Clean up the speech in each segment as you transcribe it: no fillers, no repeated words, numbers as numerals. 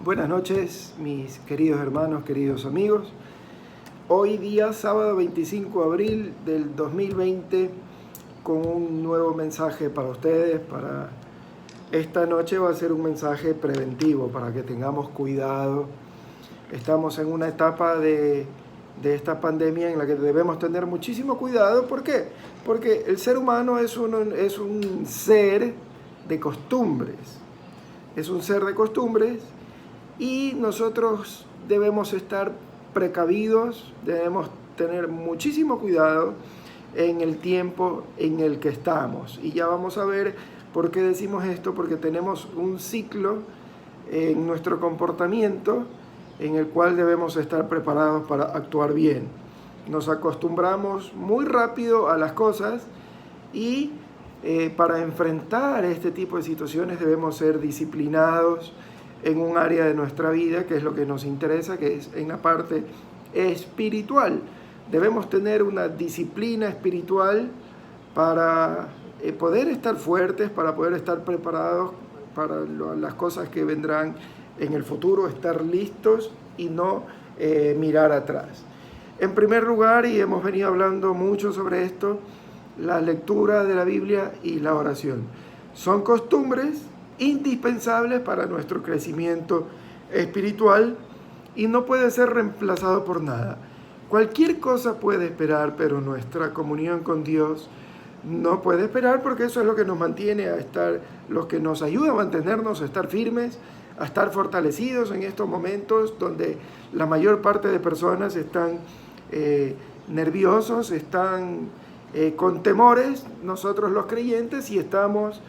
Buenas noches, mis queridos hermanos, queridos amigos. Hoy día, sábado 25 de abril del 2020, con un nuevo mensaje para ustedes. Para esta noche va a ser un mensaje preventivo para que tengamos cuidado. Estamos en una etapa de esta pandemia en la que debemos tener muchísimo cuidado. ¿Por qué? Porque el ser humano es un ser de costumbres. Es un ser de costumbres y nosotros debemos estar precavidos, debemos tener muchísimo cuidado en el tiempo en el que estamos. Y ya vamos a ver por qué decimos esto, porque tenemos un ciclo en nuestro comportamiento en el cual debemos estar preparados para actuar bien. Nos acostumbramos muy rápido a las cosas y para enfrentar este tipo de situaciones debemos ser disciplinados en un área de nuestra vida, que es lo que nos interesa, que es en la parte espiritual. Debemos tener una disciplina espiritual para poder estar fuertes, para poder estar preparados para las cosas que vendrán en el futuro, estar listos y no mirar atrás. En primer lugar, y hemos venido hablando mucho sobre esto, la lectura de la Biblia y la oración. Son costumbres indispensables para nuestro crecimiento espiritual y no puede ser reemplazado por nada. Cualquier cosa puede esperar, pero nuestra comunión con Dios no puede esperar, porque eso es lo que nos mantiene a estar, lo que nos ayuda a mantenernos, a estar firmes, a estar fortalecidos en estos momentos donde la mayor parte de personas están nerviosos, están con temores. Nosotros los creyentes, si estamos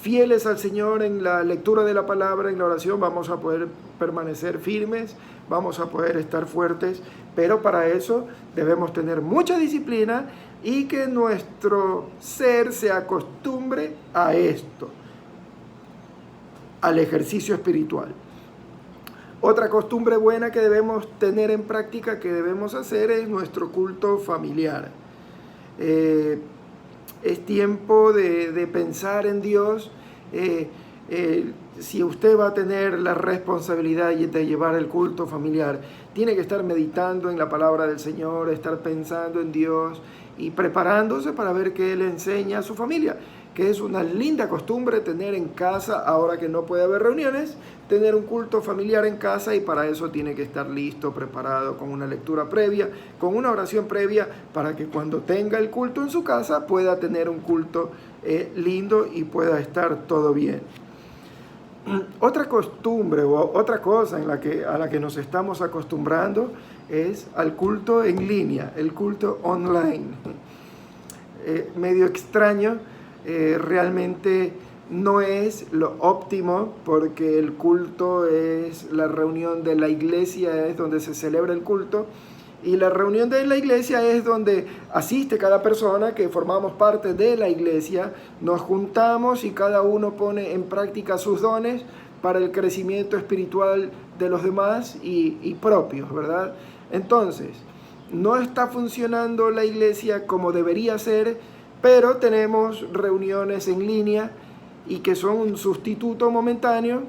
fieles al Señor en la lectura de la palabra, en la oración, vamos a poder permanecer firmes, vamos a poder estar fuertes, pero para eso debemos tener mucha disciplina y que nuestro ser se acostumbre a esto, al ejercicio espiritual. Otra costumbre buena que debemos tener en práctica, que debemos hacer, es nuestro culto familiar. Es tiempo de pensar en Dios. Si usted va a tener la responsabilidad de llevar el culto familiar, tiene que estar meditando en la palabra del Señor, estar pensando en Dios y preparándose para ver qué Él enseña a su familia, que es una linda costumbre tener en casa, ahora que no puede haber reuniones, tener un culto familiar en casa, y para eso tiene que estar listo, preparado, con una lectura previa, con una oración previa, para que cuando tenga el culto en su casa pueda tener un culto lindo y pueda estar todo bien. Otra costumbre o otra cosa a la que nos estamos acostumbrando es al culto en línea, el culto online. Medio extraño, realmente no es lo óptimo, porque el culto es la reunión de la iglesia, es donde se celebra el culto, y la reunión de la iglesia es donde asiste cada persona que formamos parte de la iglesia, nos juntamos y cada uno pone en práctica sus dones para el crecimiento espiritual de los demás y propios, ¿verdad? Entonces, no está funcionando la iglesia como debería ser, pero tenemos reuniones en línea y que son un sustituto momentáneo,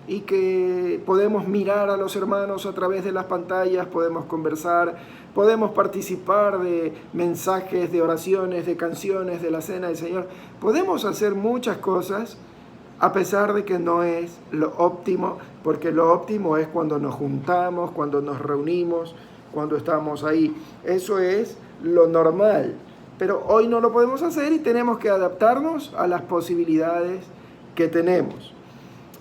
y que podemos mirar a los hermanos a través de las pantallas, podemos conversar, podemos participar de mensajes, de oraciones, de canciones, de la cena del Señor. Podemos hacer muchas cosas, a pesar de que no es lo óptimo, porque lo óptimo es cuando nos juntamos, cuando nos reunimos, cuando estamos ahí. Eso es lo normal. Pero hoy no lo podemos hacer y tenemos que adaptarnos a las posibilidades que tenemos.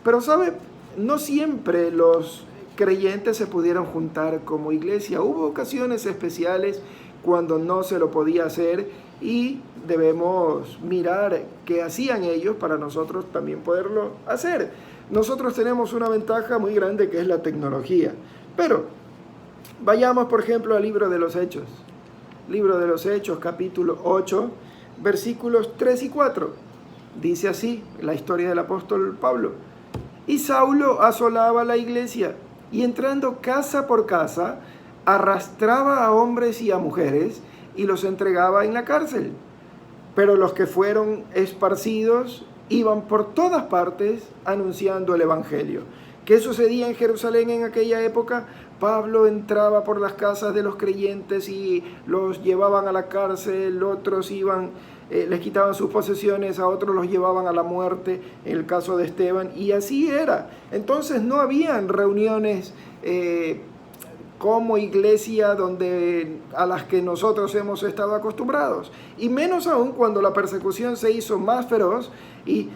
Pero, ¿sabe? No siempre los creyentes se pudieron juntar como iglesia. Hubo ocasiones especiales cuando no se lo podía hacer, y debemos mirar qué hacían ellos para nosotros también poderlo hacer. Nosotros tenemos una ventaja muy grande, que es la tecnología. Pero vayamos, por ejemplo, al libro de los Hechos. Libro de los Hechos, capítulo 8, versículos 3 y 4. Dice así la historia del apóstol Pablo. Y Saulo asolaba la iglesia, y entrando casa por casa, arrastraba a hombres y a mujeres, y los entregaba en la cárcel. Pero los que fueron esparcidos iban por todas partes anunciando el evangelio. ¿Qué sucedía en Jerusalén en aquella época? Pablo entraba por las casas de los creyentes y los llevaban a la cárcel, otros iban, les quitaban sus posesiones, a otros los llevaban a la muerte, en el caso de Esteban, y así era. Entonces no habían reuniones como iglesia a las que nosotros hemos estado acostumbrados, y menos aún cuando la persecución se hizo más feroz y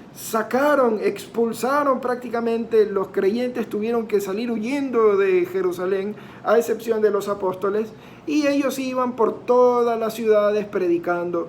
expulsaron prácticamente, los creyentes tuvieron que salir huyendo de Jerusalén, a excepción de los apóstoles, y ellos iban por todas las ciudades predicando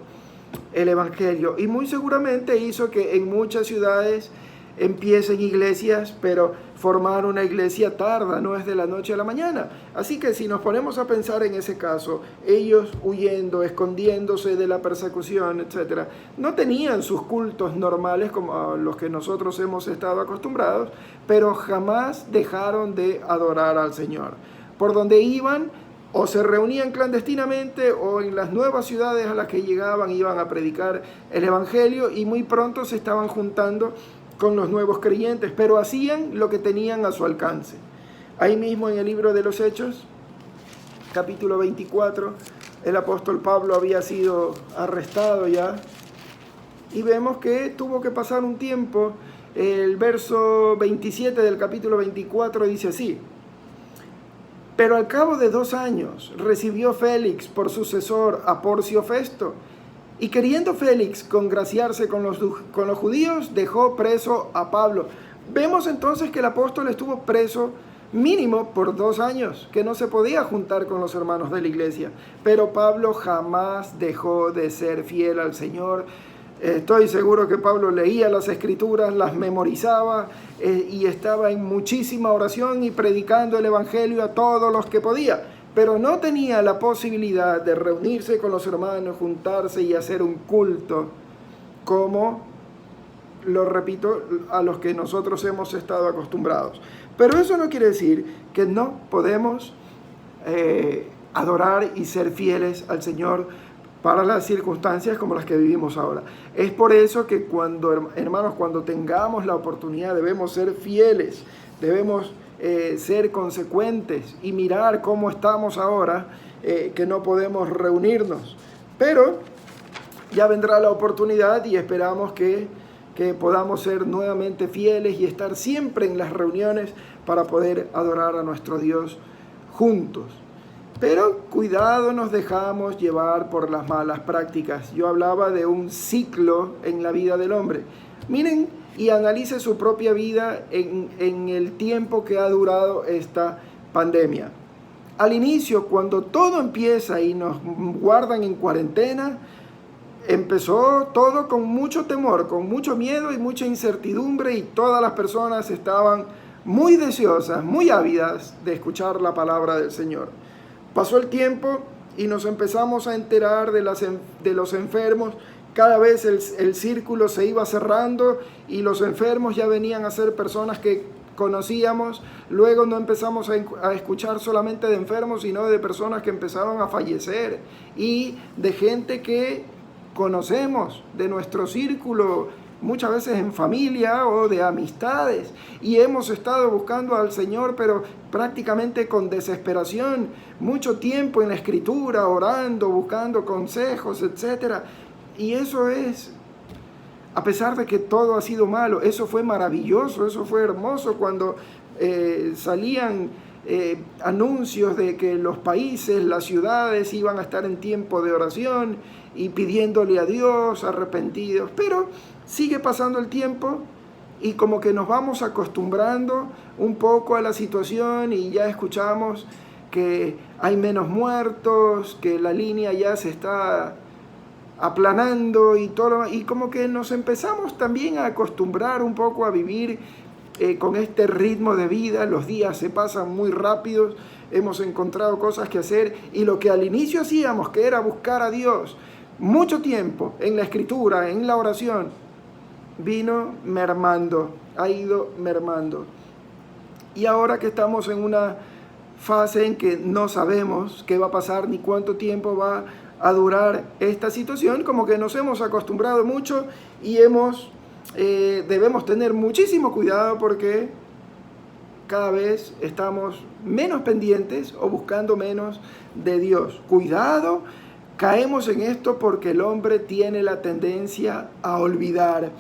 el evangelio, y muy seguramente hizo que en muchas ciudades empiecen iglesias, pero formar una iglesia tarda, no es de la noche a la mañana. Así que si nos ponemos a pensar en ese caso, ellos huyendo, escondiéndose de la persecución, etc., no tenían sus cultos normales como los que nosotros hemos estado acostumbrados, pero jamás dejaron de adorar al Señor. Por donde iban, o se reunían clandestinamente, o en las nuevas ciudades a las que llegaban iban a predicar el evangelio, y muy pronto se estaban juntando con los nuevos creyentes, pero hacían lo que tenían a su alcance. Ahí mismo en el libro de los Hechos, capítulo 24, el apóstol Pablo había sido arrestado ya, y vemos que tuvo que pasar un tiempo. El verso 27 del capítulo 24 dice así: pero al cabo de 2 años recibió Félix por sucesor a Porcio Festo, y queriendo Félix congraciarse con los judíos, dejó preso a Pablo. Vemos entonces que el apóstol estuvo preso mínimo por 2 años, que no se podía juntar con los hermanos de la iglesia. Pero Pablo jamás dejó de ser fiel al Señor. Estoy seguro que Pablo leía las escrituras, las memorizaba y estaba en muchísima oración y predicando el evangelio a todos los que podía. Pero no tenía la posibilidad de reunirse con los hermanos, juntarse y hacer un culto como, lo repito, a los que nosotros hemos estado acostumbrados. Pero eso no quiere decir que no podemos adorar y ser fieles al Señor para las circunstancias como las que vivimos ahora. Es por eso que hermanos, cuando tengamos la oportunidad, debemos ser fieles, debemos ser consecuentes y mirar cómo estamos ahora, que no podemos reunirnos. Pero ya vendrá la oportunidad y esperamos que podamos ser nuevamente fieles y estar siempre en las reuniones para poder adorar a nuestro Dios juntos. Pero cuidado, nos dejamos llevar por las malas prácticas. Yo hablaba de un ciclo en la vida del hombre. Miren y analice su propia vida en el tiempo que ha durado esta pandemia. Al inicio, cuando todo empieza y nos guardan en cuarentena, empezó todo con mucho temor, con mucho miedo y mucha incertidumbre, y todas las personas estaban muy deseosas, muy ávidas de escuchar la palabra del Señor. Pasó el tiempo y nos empezamos a enterar de los enfermos. Cada vez el círculo se iba cerrando y los enfermos ya venían a ser personas que conocíamos. Luego no empezamos a escuchar solamente de enfermos, sino de personas que empezaron a fallecer y de gente que conocemos de nuestro círculo, muchas veces en familia o de amistades, y hemos estado buscando al Señor, pero prácticamente con desesperación, mucho tiempo en la escritura, orando, buscando consejos, etc. Y eso es, a pesar de que todo ha sido malo, eso fue maravilloso, eso fue hermoso cuando salían anuncios de que los países, las ciudades iban a estar en tiempo de oración y pidiéndole a Dios, arrepentidos. Pero sigue pasando el tiempo y como que nos vamos acostumbrando un poco a la situación, y ya escuchamos que hay menos muertos, que la línea ya se está aplanando y todo, y como que nos empezamos también a acostumbrar un poco a vivir con este ritmo de vida. Los días se pasan muy rápidos, hemos encontrado cosas que hacer, y lo que al inicio hacíamos, que era buscar a Dios mucho tiempo en la escritura, en la oración, vino mermando, ha ido mermando. Y ahora que estamos en una fase en que no sabemos qué va a pasar ni cuánto tiempo va a durar esta situación, como que nos hemos acostumbrado mucho y debemos tener muchísimo cuidado, porque cada vez estamos menos pendientes o buscando menos de Dios. Cuidado, caemos en esto porque el hombre tiene la tendencia a olvidar.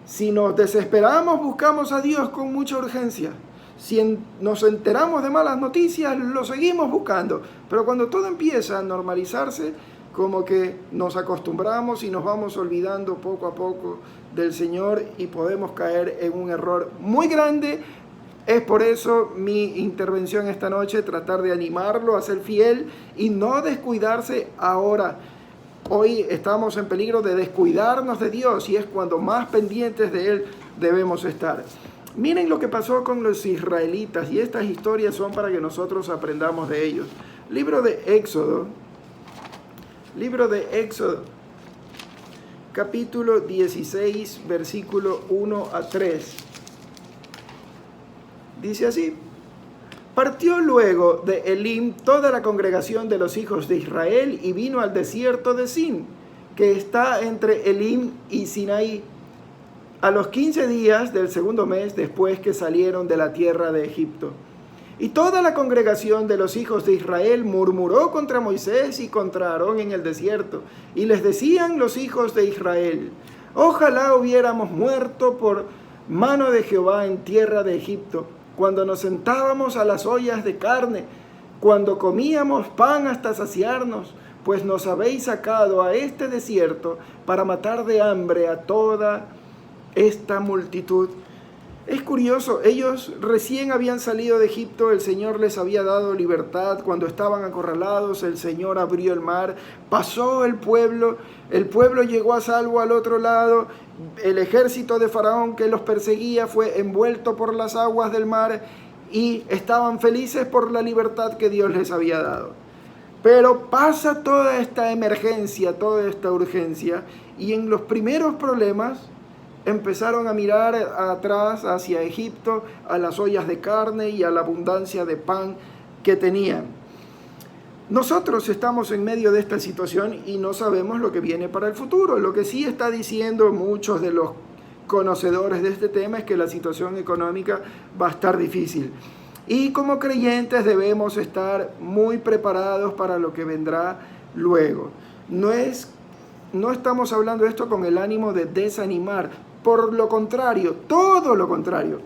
Si nos desesperamos, buscamos a Dios con mucha urgencia. Si nos enteramos de malas noticias, lo seguimos buscando. Pero cuando todo empieza a normalizarse, como que nos acostumbramos y nos vamos olvidando poco a poco del Señor y podemos caer en un error muy grande. Es por eso mi intervención esta noche, tratar de animarlo a ser fiel y no descuidarse ahora. Hoy estamos en peligro de descuidarnos de Dios y es cuando más pendientes de Él debemos estar. Miren lo que pasó con los israelitas y estas historias son para que nosotros aprendamos de ellos. Libro de Éxodo, capítulo 16, versículo 1 a 3. Dice así: partió luego de Elim toda la congregación de los hijos de Israel y vino al desierto de Sin, que está entre Elim y Sinaí, a los 15 días del segundo mes después que salieron de la tierra de Egipto. Y toda la congregación de los hijos de Israel murmuró contra Moisés y contra Aarón en el desierto. Y les decían los hijos de Israel: ojalá hubiéramos muerto por mano de Jehová en tierra de Egipto, cuando nos sentábamos a las ollas de carne, cuando comíamos pan hasta saciarnos, pues nos habéis sacado a este desierto para matar de hambre a toda esta multitud. Es curioso, ellos recién habían salido de Egipto, el Señor les había dado libertad, cuando estaban acorralados el Señor abrió el mar, pasó el pueblo llegó a salvo al otro lado, el ejército de Faraón que los perseguía fue envuelto por las aguas del mar y estaban felices por la libertad que Dios les había dado. Pero pasa toda esta emergencia, toda esta urgencia y en los primeros problemas empezaron a mirar atrás hacia Egipto, a las ollas de carne y a la abundancia de pan que tenían. Nosotros estamos en medio de esta situación y no sabemos lo que viene para el futuro. Lo que sí está diciendo muchos de los conocedores de este tema es que la situación económica va a estar difícil. Y como creyentes debemos estar muy preparados para lo que vendrá luego. No estamos hablando de esto con el ánimo de desanimar. Por lo contrario, todo lo contrario.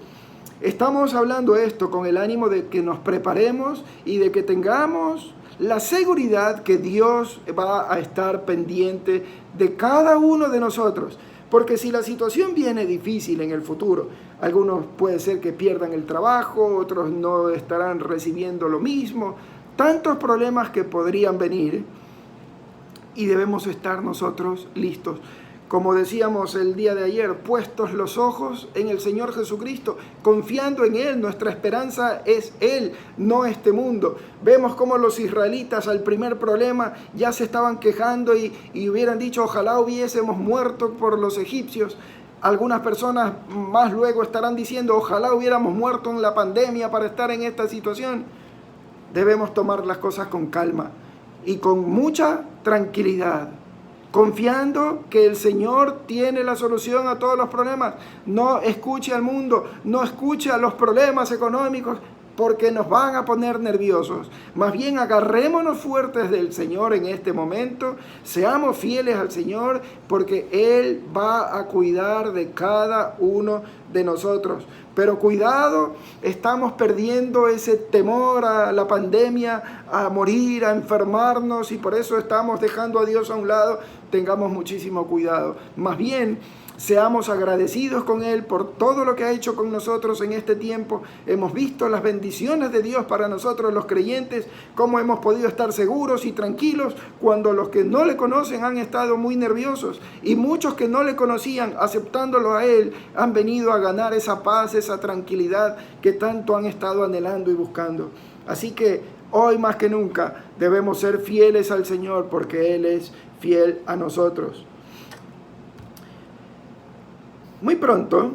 Estamos hablando esto con el ánimo de que nos preparemos y de que tengamos la seguridad que Dios va a estar pendiente de cada uno de nosotros. Porque si la situación viene difícil en el futuro, algunos puede ser que pierdan el trabajo, otros no estarán recibiendo lo mismo, tantos problemas que podrían venir y debemos estar nosotros listos. Como decíamos el día de ayer, puestos los ojos en el Señor Jesucristo, confiando en Él, nuestra esperanza es Él, no este mundo. Vemos cómo los israelitas al primer problema ya se estaban quejando y hubieran dicho, ojalá hubiésemos muerto por los egipcios. Algunas personas más luego estarán diciendo, ojalá hubiéramos muerto en la pandemia para estar en esta situación. Debemos tomar las cosas con calma y con mucha tranquilidad, confiando que el Señor tiene la solución a todos los problemas. No escuche al mundo, no escuche a los problemas económicos porque nos van a poner nerviosos. Más bien agarrémonos fuertes del Señor en este momento, seamos fieles al Señor porque Él va a cuidar de cada uno de nosotros. Pero cuidado, estamos perdiendo ese temor a la pandemia, a morir, a enfermarnos y por eso estamos dejando a Dios a un lado. Tengamos muchísimo cuidado. Más bien, seamos agradecidos con Él por todo lo que ha hecho con nosotros en este tiempo. Hemos visto las bendiciones de Dios para nosotros los creyentes, cómo hemos podido estar seguros y tranquilos cuando los que no le conocen han estado muy nerviosos y muchos que no le conocían, aceptándolo a Él, han venido a ganar esa paz, esa tranquilidad que tanto han estado anhelando y buscando. Así que hoy más que nunca debemos ser fieles al Señor porque Él es fiel a nosotros. Muy pronto,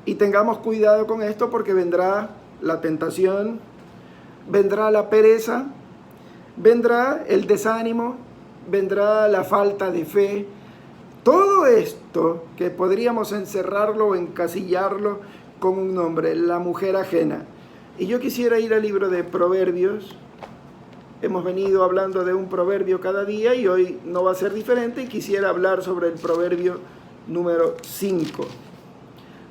y tengamos cuidado con esto porque vendrá la tentación, vendrá la pereza, vendrá el desánimo, vendrá la falta de fe. Todo esto que podríamos encerrarlo o encasillarlo con un nombre, la mujer ajena. Y yo quisiera ir al libro de Proverbios. Hemos venido hablando de un proverbio cada día y hoy no va a ser diferente, y quisiera hablar sobre el proverbio número 5.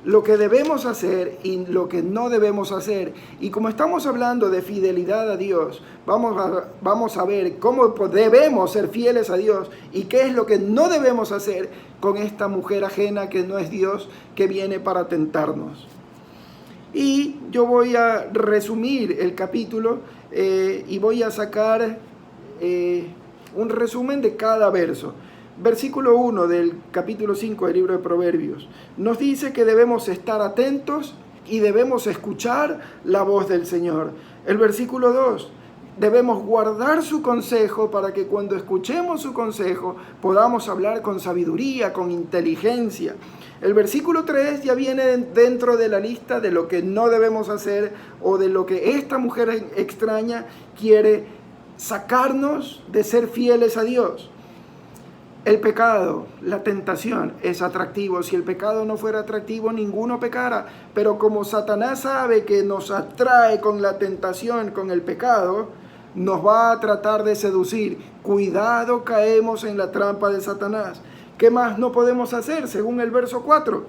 Lo que debemos hacer y lo que no debemos hacer. Y como estamos hablando de fidelidad a Dios, vamos a ver cómo debemos ser fieles a Dios y qué es lo que no debemos hacer con esta mujer ajena que no es Dios, que viene para tentarnos. Y yo voy a resumir el capítulo y voy a sacar un resumen de cada verso. Versículo 1 del capítulo 5 del libro de Proverbios nos dice que debemos estar atentos y debemos escuchar la voz del Señor. El versículo 2, debemos guardar su consejo para que cuando escuchemos su consejo podamos hablar con sabiduría, con inteligencia. El versículo 3 ya viene dentro de la lista de lo que no debemos hacer o de lo que esta mujer extraña quiere sacarnos de ser fieles a Dios. El pecado, la tentación es atractivo. Si el pecado no fuera atractivo, ninguno pecara. Pero como Satanás sabe que nos atrae con la tentación, con el pecado, nos va a tratar de seducir. Cuidado, caemos en la trampa de Satanás. ¿Qué más no podemos hacer? Según el verso 4.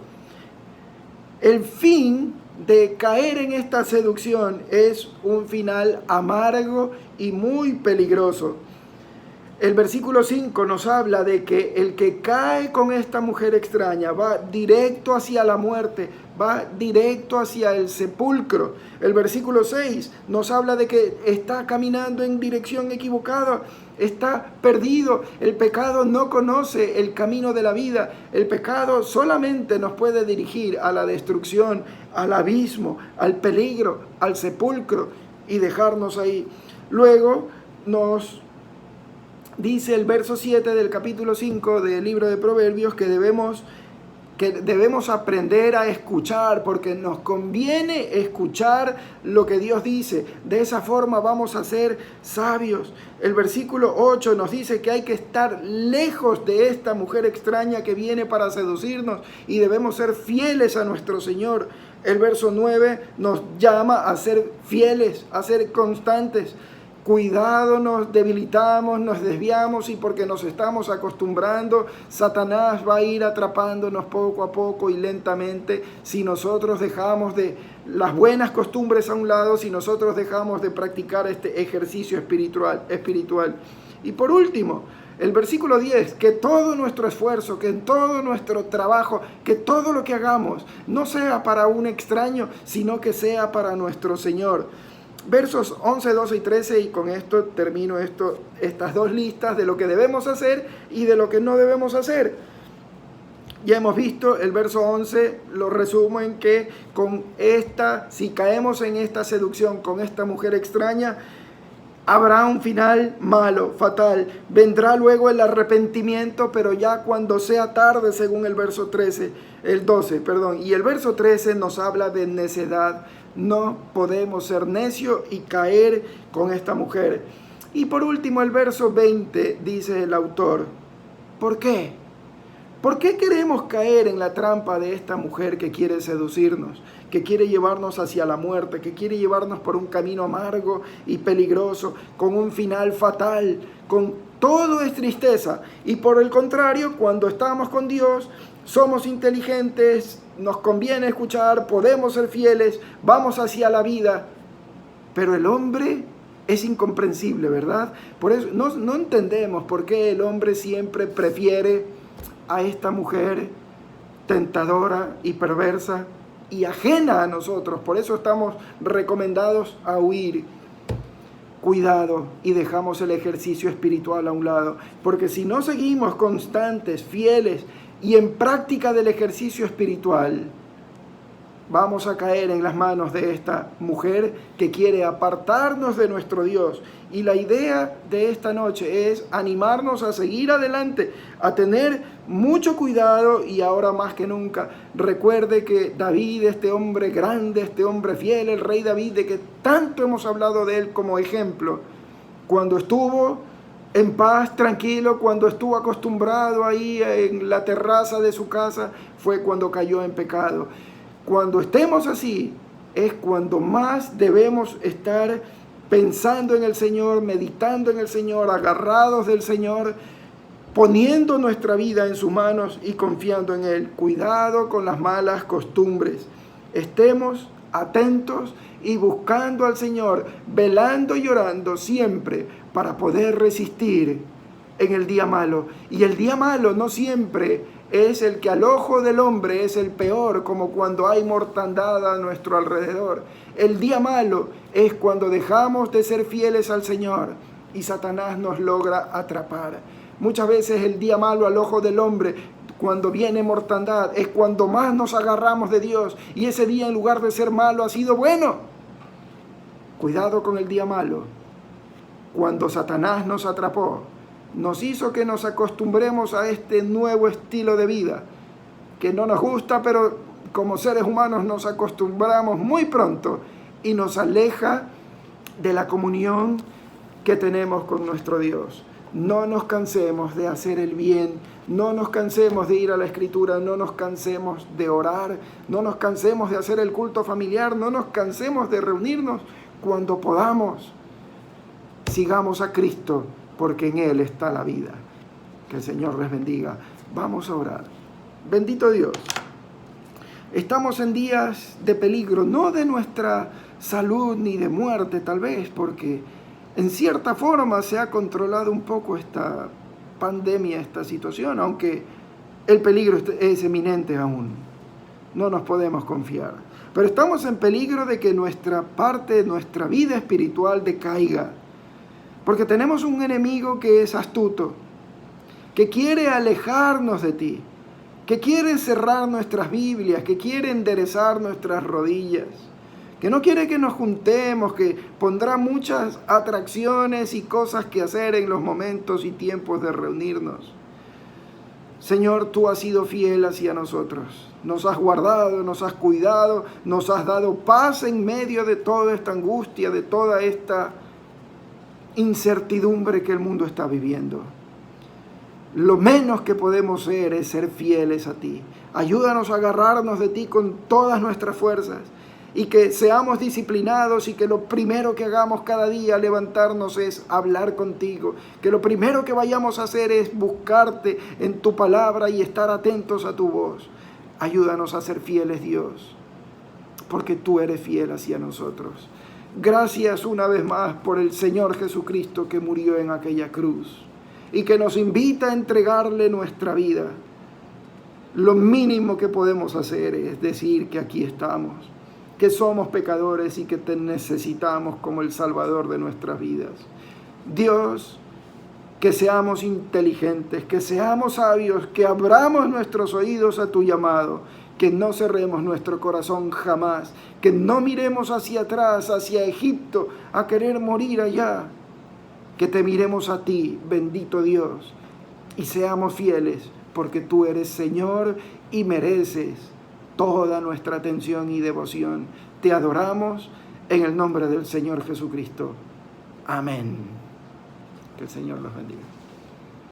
El fin de caer en esta seducción es un final amargo y muy peligroso. El versículo 5 nos habla de que el que cae con esta mujer extraña va directo hacia la muerte, va directo hacia el sepulcro. El versículo 6 nos habla de que está caminando en dirección equivocada, está perdido. El pecado no conoce el camino de la vida. El pecado solamente nos puede dirigir a la destrucción, al abismo, al peligro, al sepulcro y dejarnos ahí. Luego nos dice el verso 7 del capítulo 5 del libro de Proverbios que debemos aprender a escuchar, porque nos conviene escuchar lo que Dios dice. De esa forma vamos a ser sabios. El versículo 8 nos dice que hay que estar lejos de esta mujer extraña que viene para seducirnos y debemos ser fieles a nuestro Señor. El verso 9 nos llama a ser fieles, a ser constantes. Cuidado, nos debilitamos, nos desviamos y porque nos estamos acostumbrando, Satanás va a ir atrapándonos poco a poco y lentamente si nosotros dejamos de las buenas costumbres a un lado, si nosotros dejamos de practicar este ejercicio espiritual. Y por último, el versículo 10, que todo nuestro esfuerzo, que todo nuestro trabajo, que todo lo que hagamos no sea para un extraño, sino que sea para nuestro Señor. Versos 11, 12 y 13, y con esto termino estas dos listas de lo que debemos hacer y de lo que no debemos hacer. Ya hemos visto el verso 11, lo resumo en que si caemos en esta seducción con esta mujer extraña, habrá un final malo, fatal. Vendrá luego el arrepentimiento, pero ya cuando sea tarde, según el verso 12. Y el verso 13 nos habla de necedad. No podemos ser necios y caer con esta mujer. Y por último, el verso 20 dice el autor, ¿por qué? ¿Por qué queremos caer en la trampa de esta mujer que quiere seducirnos, que quiere llevarnos hacia la muerte, que quiere llevarnos por un camino amargo y peligroso, con un final fatal, con todo es tristeza? Y por el contrario, cuando estamos con Dios, somos inteligentes, nos conviene escuchar, podemos ser fieles, vamos hacia la vida. Pero el hombre es incomprensible, ¿verdad? Por eso no entendemos por qué el hombre siempre prefiere a esta mujer tentadora y perversa y ajena a nosotros. Por eso estamos recomendados a huir. Cuidado y dejamos el ejercicio espiritual a un lado, porque si no seguimos constantes, fieles y en práctica del ejercicio espiritual, vamos a caer en las manos de esta mujer que quiere apartarnos de nuestro Dios. Y la idea de esta noche es animarnos a seguir adelante, a tener mucho cuidado, y ahora más que nunca recuerde que David, este hombre grande, este hombre fiel, el rey David, de que tanto hemos hablado de él como ejemplo, cuando estuvo en paz, tranquilo, cuando estuvo acostumbrado ahí en la terraza de su casa, fue cuando cayó en pecado. Cuando estemos así, es cuando más debemos estar pensando en el Señor, meditando en el Señor, agarrados del Señor, poniendo nuestra vida en sus manos y confiando en Él. Cuidado con las malas costumbres. Estemos atentos y buscando al Señor, velando y orando siempre para poder resistir en el día malo. Y el día malo no siempre es el que al ojo del hombre es el peor, como cuando hay mortandad a nuestro alrededor. El día malo es cuando dejamos de ser fieles al Señor y Satanás nos logra atrapar. Muchas veces el día malo al ojo del hombre, cuando viene mortandad, es cuando más nos agarramos de Dios, y ese día en lugar de ser malo ha sido bueno. Cuidado con el día malo. Cuando Satanás nos atrapó, nos hizo que nos acostumbremos a este nuevo estilo de vida, que no nos gusta, pero como seres humanos nos acostumbramos muy pronto y nos aleja de la comunión que tenemos con nuestro Dios. No nos cansemos de hacer el bien, no nos cansemos de ir a la Escritura, no nos cansemos de orar, no nos cansemos de hacer el culto familiar, no nos cansemos de reunirnos cuando podamos. Sigamos a Cristo, porque en Él está la vida. Que el Señor les bendiga. Vamos a orar. Bendito Dios. Estamos en días de peligro, no de nuestra salud ni de muerte tal vez, porque en cierta forma se ha controlado un poco esta pandemia, esta situación, aunque el peligro es eminente aún. No nos podemos confiar. Pero estamos en peligro de que nuestra parte, nuestra vida espiritual decaiga. Porque tenemos un enemigo que es astuto, que quiere alejarnos de ti, que quiere cerrar nuestras Biblias, que quiere enderezar nuestras rodillas, que no quiere que nos juntemos, que pondrá muchas atracciones y cosas que hacer en los momentos y tiempos de reunirnos. Señor, tú has sido fiel hacia nosotros, nos has guardado, nos has cuidado, nos has dado paz en medio de toda esta angustia, de toda esta incertidumbre que el mundo está viviendo. Lo menos que podemos hacer es ser fieles a ti. Ayúdanos a agarrarnos de ti con todas nuestras fuerzas y que seamos disciplinados y que lo primero que hagamos cada día levantarnos es hablar contigo, que lo primero que vayamos a hacer es buscarte en tu palabra y estar atentos a tu voz. Ayúdanos a ser fieles, Dios, porque tú eres fiel hacia nosotros. Gracias una vez más por el Señor Jesucristo que murió en aquella cruz y que nos invita a entregarle nuestra vida. Lo mínimo que podemos hacer es decir que aquí estamos, que somos pecadores y que te necesitamos como el Salvador de nuestras vidas. Dios, que seamos inteligentes, que seamos sabios, que abramos nuestros oídos a tu llamado, que no cerremos nuestro corazón jamás, que no miremos hacia atrás, hacia Egipto, a querer morir allá, que te miremos a ti, bendito Dios, y seamos fieles, porque tú eres Señor y mereces toda nuestra atención y devoción. Te adoramos en el nombre del Señor Jesucristo. Amén. Que el Señor los bendiga.